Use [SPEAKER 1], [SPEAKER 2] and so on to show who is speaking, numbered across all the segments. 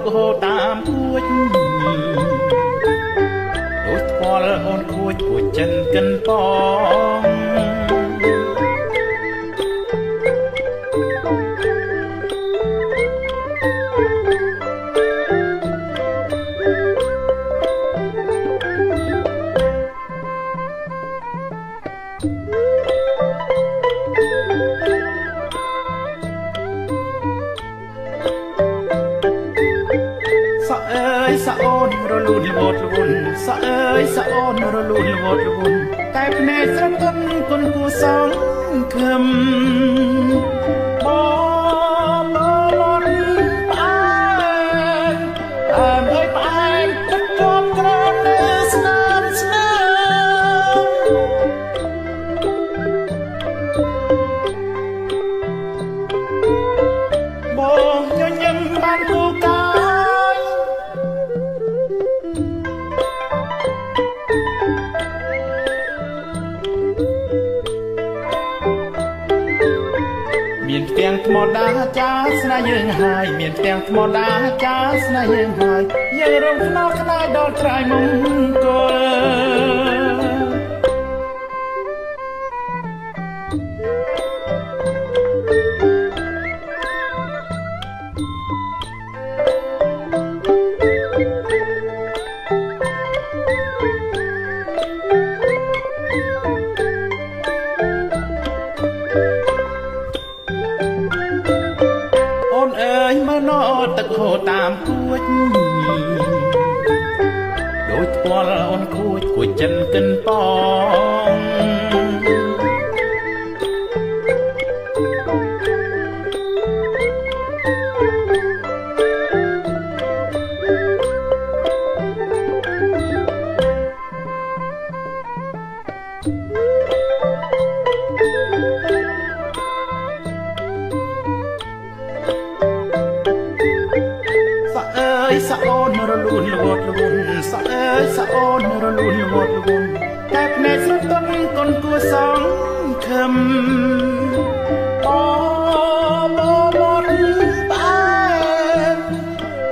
[SPEAKER 1] កហូរតាមគួចដូចថ្ពាល់អូនគួចគួចចិនកិនបងสะโอนรลุนโวดรวนสะเอ้ยสะโอนรลุนโวดรวนแต่เพนสระต้นคนกูสองคำบ่หมดไปเอ้ยไปตัดจบกรอนในสนามสนามบ่ย้อนยังบ้านกูกาមានផ្ទាំងថ្មដាចាស្នេហ៍យើងហើយមានផ្ទាំងថ្មដាចាស្នេហ៍យើងហើយយើងរំខ្នល់ខ្នាយដល់ត្រាយមង្គលណទឹកហូរតាមគួចដូចថ្ពាល់អូនគួចគួចចិនកិនបងสะโอนรลุนโวดรวนสะเอ้ยสะโอนรลุนโวดรวนแต่เพนสระต้นคนกูสองคำบ่หมดไป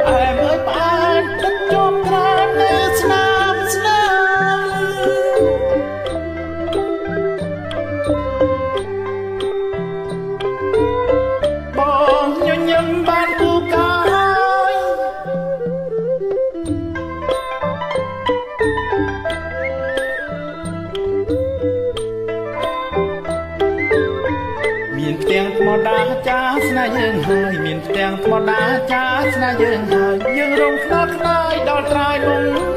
[SPEAKER 1] เอ้ยไปตัดจบกรอนในสนามสนามบ่ย้อนยังบ้านกูกาមានផ្ទាំងថ្មដាចាស្នេហ៍យើងហើយមានផ្ទាំងថ្មដាចាស្នេហ៍យើងហើយយើងរំខ្នល់ខ្នាយដល់ត្រាយមុំ